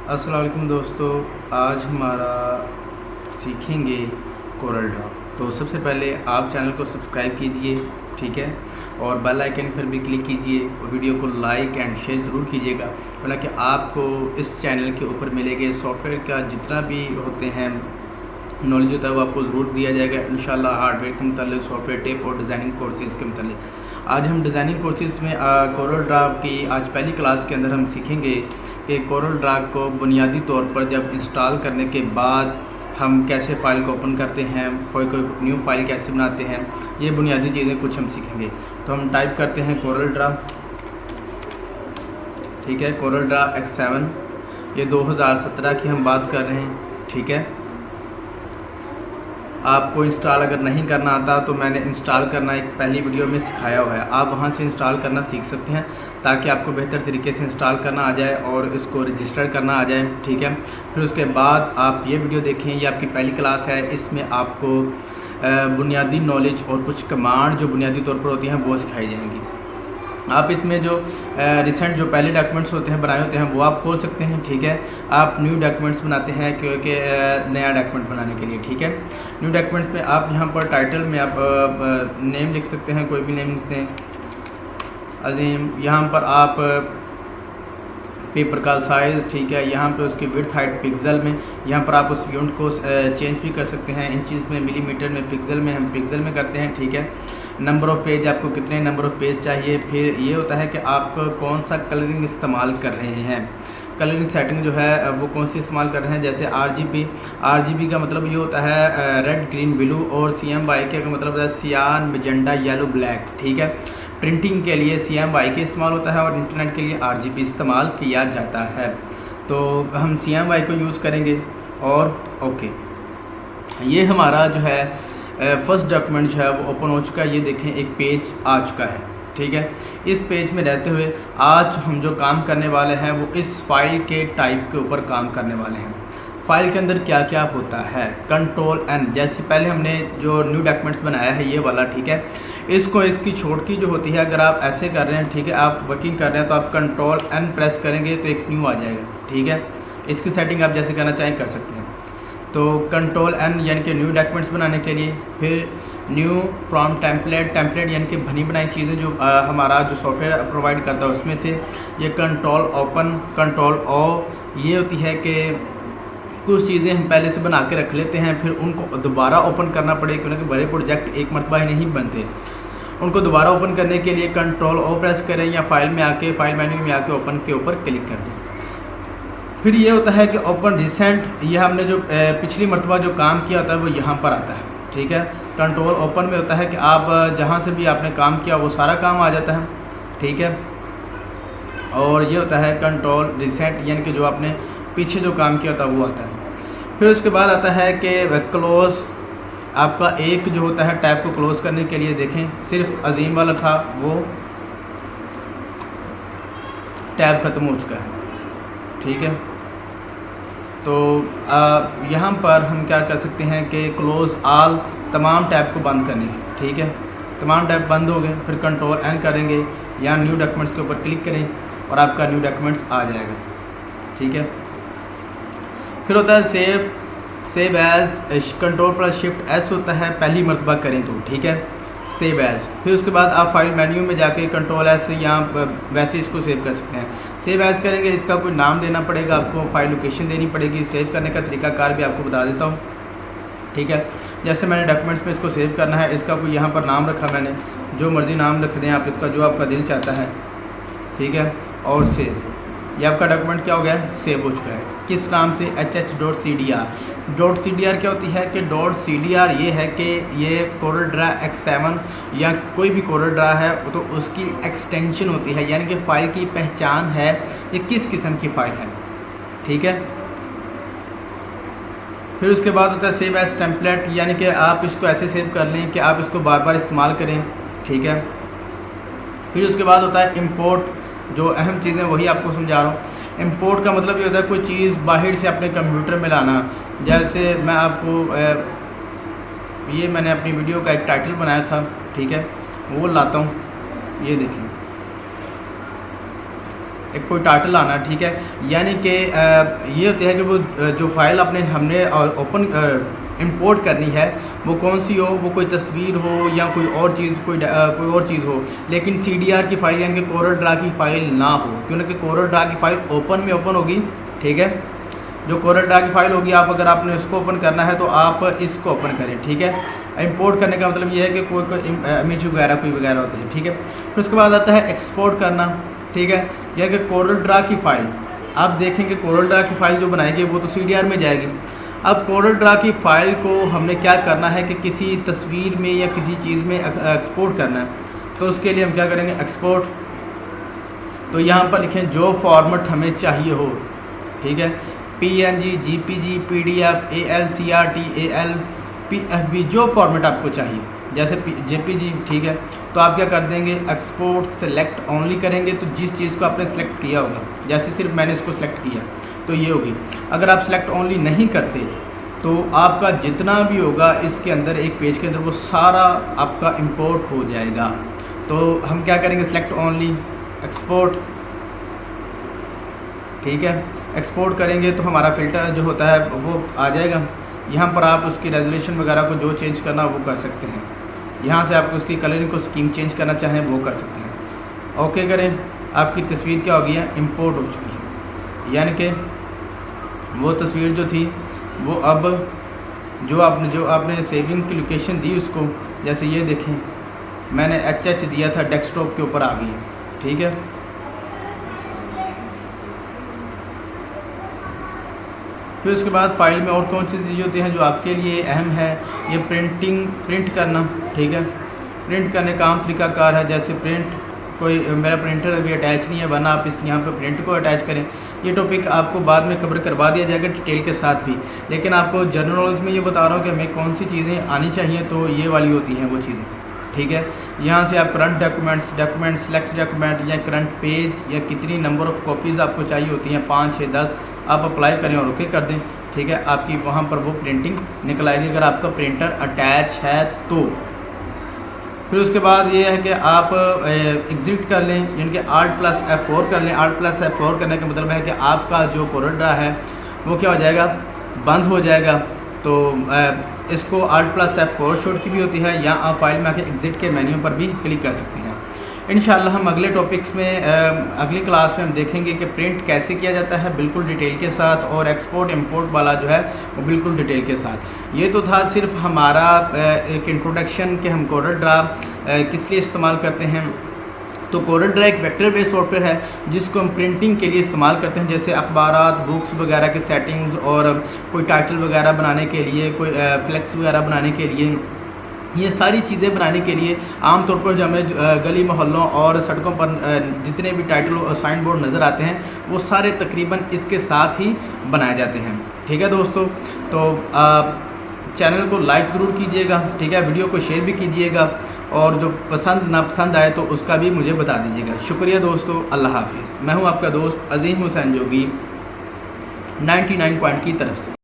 अस्सलाम वालेकुम दोस्तों, आज हमारा सीखेंगे कोरल ड्रा। तो सबसे पहले आप चैनल को सब्सक्राइब कीजिए, ठीक है, और बेल आइकन पर भी क्लिक कीजिए और वीडियो को लाइक एंड शेयर ज़रूर कीजिएगा, वरना कि आपको इस चैनल के ऊपर मिलेंगे सॉफ्टवेयर का जितना भी होते हैं नॉलेज होता है वो आपको ज़रूर दिया जाएगा इंशाल्लाह। हार्डवेयर के मतलब, सॉफ्टवेयर टिप और डिज़ाइनिंग कोर्सेज़ के मतलब आज हम डिज़ाइनिंग कोर्सेज़ में कोरल ड्रा की आज पहली क्लास के अंदर हम सीखेंगे कि कोरल ड्रा को बुनियादी तौर पर जब इंस्टॉल करने के बाद हम कैसे फ़ाइल को ओपन करते हैं, कोई न्यू फाइल कैसे बनाते हैं, ये बुनियादी चीज़ें कुछ हम सीखेंगे। तो हम टाइप करते हैं कोरल ड्रा, ठीक है, कोरल ड्रा X7, ये 2017 की हम बात कर रहे हैं, ठीक है। आपको इंस्टॉल अगर नहीं करना आता तो मैंने इंस्टॉल करना एक पहली वीडियो में सिखाया हुआ है, आप वहां से इंस्टॉल करना सीख सकते हैं ताकि आपको बेहतर तरीके से इंस्टॉल करना आ जाए और इसको रजिस्टर करना आ जाए, ठीक है। फिर उसके बाद आप ये वीडियो देखें, ये आपकी पहली क्लास है, इसमें आपको बुनियादी नॉलेज और कुछ कमांड जो बुनियादी तौर पर होती हैं वो सिखाई जाएंगी। आप इसमें जो रिसेंट जो पहले डॉक्यूमेंट्स होते हैं बनाए होते हैं वो आप खोल सकते हैं, ठीक है। आप न्यू डॉक्यूमेंट्स बनाते हैं क्योंकि नया डॉक्यूमेंट बनाने के लिए, ठीक है। न्यू डॉक्यूमेंट्स में आप यहाँ पर टाइटल में आप नेम लिख सकते हैं, कोई भी नेम लिखते हैं, अजीम। यहाँ पर आप पेपर का साइज़, ठीक है, यहाँ पे उसकी विड्थ हाइट पिक्सल में, यहाँ पर आप उस यूनिट को चेंज भी कर सकते हैं, इंचज़ में, मिलीमीटर में, पिक्सल में, हम पिक्सल में करते हैं, ठीक है। नंबर ऑफ़ पेज, आपको कितने नंबर ऑफ़ पेज चाहिए। फिर ये होता है कि आप कौन सा कलरिंग इस्तेमाल कर रहे हैं, कलरिंग सेटिंग जो है वो कौन सी इस्तेमाल कर रहे हैं। जैसे RGB का मतलब ये होता है रेड ग्रीन ब्लू, और CMYK का मतलब है सियान मैजेंडा येलो ब्लैक, ठीक है। प्रिंटिंग के लिए CMYK इस्तेमाल होता है और इंटरनेट के लिए RGB इस्तेमाल किया जाता है, तो हम CMYK को यूज़ करेंगे। और ओके, ये हमारा जो है फर्स्ट डॉक्यूमेंट जो है वो ओपन हो चुका है, ये देखें एक पेज आ चुका है, ठीक है। इस पेज में रहते हुए आज हम जो काम करने वाले हैं वो इस फाइल के टाइप के ऊपर काम करने वाले हैं। फाइल के अंदर क्या क्या होता है, कंट्रोल N, जैसे पहले हमने जो न्यू डॉक्यूमेंट्स बनाया है ये वाला, ठीक है। इसको इसकी छोटी जो होती है, अगर आप ऐसे कर रहे हैं, ठीक है, आप वर्किंग कर रहे हैं तो आप कंट्रोल N प्रेस करेंगे तो एक न्यू आ जाएगा, ठीक है। इसकी सेटिंग आप जैसे करना चाहें कर सकते हैं। तो कंट्रोल N यानी कि न्यू डॉक्यूमेंट्स बनाने के लिए, फिर न्यू फ्रॉम टेम्पलेट यानी कि बनी बनाई चीज़ें जो हमारा जो सॉफ्टवेयर प्रोवाइड करता है उसमें से। ये कंट्रोल ओपन, कंट्रोल O, ये होती है कि कुछ चीज़ें हम पहले से बना के रख लेते हैं, फिर उनको दोबारा ओपन करना पड़े क्योंकि बड़े प्रोजेक्ट एक मरतबा ही नहीं बनते। उनको दोबारा ओपन करने के लिए कंट्रोल O प्रेस करें या फाइल में आके, फाइल मेन्यू में आके ओपन के ऊपर क्लिक कर दें। फिर ये होता है कि ओपन रिसेंट, ये हमने जो पिछली मरतबा जो काम किया होता है वो यहाँ पर आता है, ठीक है। कंट्रोल ओपन में होता है कि आप जहाँ से भी आपने काम किया वो सारा काम आ जाता है, ठीक है। और ये होता है कंट्रोल रिसेंट यानी कि जो आपने पीछे जो काम किया होता है वो आता है। फिर उसके बाद आता है कि क्लोज़, आपका एक जो होता है टैब को क्लोज़ करने के लिए, देखें सिर्फ अजीम वाला था वो टैब ख़त्म हो चुका है, ठीक है। तो यहाँ पर हम क्या कर सकते हैं कि क्लोज़ ऑल, तमाम टैब को बंद करने की, ठीक है। तमाम टैब बंद हो गए, फिर कंट्रोल N करेंगे या न्यू डॉक्यूमेंट्स के ऊपर क्लिक करें और आपका न्यू डॉक्यूमेंट्स आ जाएगा, ठीक है। फिर होता है save as, control plus shift S होता है पहली मरतबा करें तो, ठीक है, सेव एज़। फिर उसके बाद आप फाइल मेन्यू में जाके कंट्रोल S या वैसे इसको सेव कर सकते हैं। सेव एज़ करेंगे, इसका कोई नाम देना पड़ेगा आपको, फाइल लोकेशन देनी पड़ेगी। सेव करने का तरीकाकार भी आपको बता देता हूँ, ठीक है। जैसे मैंने डॉक्यूमेंट्स में इसको सेव करना है, इसका कोई यहाँ पर नाम रखा मैंने, जो मर्ज़ी नाम रख दें आप इसका, जो आपका दिल चाहता है, ठीक है। और सेव, ये आपका डॉक्यूमेंट क्या हो गया है, सेव हो चुका है। किस नाम से, hh.cdr। .cdr क्या होती है कि .cdr ये है कि ये कोरल ड्रा X7 या कोई भी कोरल ड्रा है तो उसकी एक्सटेंशन होती है, यानी कि फ़ाइल की पहचान है ये किस किस्म की फ़ाइल है, ठीक है। फिर उसके बाद होता है सेव एज टेम्पलेट, यानी कि आप इसको ऐसे सेव कर लें कि आप इसको बार बार इस्तेमाल करें, ठीक है। फिर उसके बाद होता है इंपोर्ट, जो अहम चीज़ें वही आपको समझा रहा हूँ। इंपोर्ट का मतलब ये होता है कोई चीज़ बाहर से अपने कंप्यूटर में लाना। जैसे मैं आपको ये मैंने अपनी वीडियो का एक टाइटल बनाया था, ठीक है, वो लाता हूँ, ये देखिए, एक कोई टाइटल आना, ठीक है। यानी कि ये होता है कि वो जो फाइल हमने ओपन इंपोर्ट करनी है वो कौन सी हो, वो कोई तस्वीर हो या कोई और चीज़, कोई और चीज़ हो, लेकिन CDR की फ़ाइल यानी कि कोरल ड्रा की फ़ाइल ना हो, क्योंकि कोरल ड्रा की फ़ाइल ओपन होगी, ठीक है। जो कोरल ड्रा की फ़ाइल होगी, अगर आपने इसको ओपन करना है तो आप इसको ओपन करें, ठीक है। इंपोर्ट करने का मतलब ये है कि कोई इमेज वगैरह कोई वगैरह होती है, ठीक है। फिर उसके बाद आता है एक्सपोर्ट करना, ठीक है। यह कि कोरल ड्रा की फ़ाइल आप देखेंगे, कोरल ड्रा की फ़ाइल जो बनाएगी वो तो CDR में जाएगी। अब कोरल ड्रा की फ़ाइल को हमने क्या करना है कि किसी तस्वीर में या किसी चीज़ में एक्सपोर्ट करना है, तो उसके लिए हम क्या करेंगे, एक्सपोर्ट। तो यहाँ पर लिखें जो फॉर्मेट हमें चाहिए हो, ठीक है, PNG, GPG, PDF, ALCRT, AL, PFB, जो फॉर्मेट आपको चाहिए, जैसे JPG, ठीक है। तो आप क्या कर देंगे, एक्सपोर्ट सेलेक्ट ओनली करेंगे, तो जिस चीज़ को आपने सेलेक्ट किया होगा, जैसे सिर्फ मैंने इसको सेलेक्ट किया तो ये होगी। अगर आप सेलेक्ट ओनली नहीं करते तो आपका जितना भी होगा इसके अंदर, एक पेज के अंदर, वो सारा आपका इंपोर्ट हो जाएगा। तो हम क्या करेंगे, सेलेक्ट ओनली, एक्सपोर्ट, ठीक है। एक्सपोर्ट करेंगे तो हमारा फ़िल्टर जो होता है वो आ जाएगा। यहाँ पर आप उसकी रेजोल्यूशन वगैरह को जो चेंज करना वो कर सकते हैं। यहाँ से आपको उसकी कलरिंग को स्कीम चेंज करना चाहें वो कर सकते हैं। ओके करें, आपकी तस्वीर क्या हो गई है, इंपोर्ट हो चुकी है। यानी कि वो तस्वीर जो थी वो अब जो आपने सेविंग की लोकेशन दी उसको, जैसे ये देखें मैंने HH दिया था, डेस्कटॉप के ऊपर आ गई है, ठीक है। फिर उसके बाद फ़ाइल में और कौन सी चीज़ें होती हैं जो आपके लिए अहम है, ये प्रिंट करना, ठीक है। प्रिंट करने का आम तरीकाकार है, जैसे मेरा प्रिंटर अभी अटैच नहीं है, वरना आप यहाँ पर प्रिंट को अटैच करें। ये टॉपिक आपको बाद में कवर करवा दिया जाएगा डिटेल के साथ भी, लेकिन आपको जनरल नॉलेज में ये बता रहा हूँ कि हमें कौन सी चीज़ें आनी चाहिए, तो ये वाली होती हैं वो चीज़ें, ठीक है। यहाँ से आप करंट डॉक्यूमेंट, सेलेक्ट डॉक्यूमेंट या करंट पेज या कितनी नंबर ऑफ़ कॉपीज़ आपको चाहिए होती हैं, 5, 6, 10, आप अप्लाई करें और ओके कर दें, ठीक है। आपकी वहाँ पर वो प्रिंटिंग निकल आएगी अगर आपका प्रिंटर अटैच है तो। फिर उसके बाद ये है कि आप एग्ज़िट कर लें, यानी कि Alt+F4 कर लें। Alt+F4 करने का मतलब है कि आपका जो कोरल ड्रा है वो क्या हो जाएगा, बंद हो जाएगा। तो इसको Alt+F4 शॉर्ट की भी होती है, या आप फाइल में आके एग्ज़िट के मेन्यू पर भी क्लिक कर सकते हैं। इंशाल्लाह हम अगले टॉपिक्स में अगली क्लास में हम देखेंगे कि प्रिंट कैसे किया जाता है बिल्कुल डिटेल के साथ, और एक्सपोर्ट इंपोर्ट वाला जो है वो बिल्कुल डिटेल के साथ। ये तो था सिर्फ हमारा एक इंट्रोडक्शन कि हम कोरल ड्रा किस लिए इस्तेमाल करते हैं। तो कोरल ड्रा एक वेक्टर बेस्ड सॉफ्टवेयर है जिसको हम प्रिंटिंग के लिए इस्तेमाल करते हैं, जैसे अखबारात, बुक्स वगैरह के सेटिंग्स, और कोई टाइटल वगैरह बनाने के लिए, कोई फ्लेक्स वगैरह बनाने के लिए, ये सारी चीज़ें बनाने के लिए आम तौर पर जो हमें गली मोहल्लों और सड़कों पर जितने भी टाइटल और साइन बोर्ड नज़र आते हैं वो सारे तकरीबन इसके साथ ही बनाए जाते हैं, ठीक है दोस्तों। तो चैनल को लाइक ज़रूर कीजिएगा, ठीक है, वीडियो को शेयर भी कीजिएगा, और जो पसंद नापसंद आए तो उसका भी मुझे बता दीजिएगा। शुक्रिया दोस्तों, अल्लाह हाफिज़। मैं हूँ आपका दोस्त अज़ीम हुसैन जोगी 99 पॉइंट की तरफ से।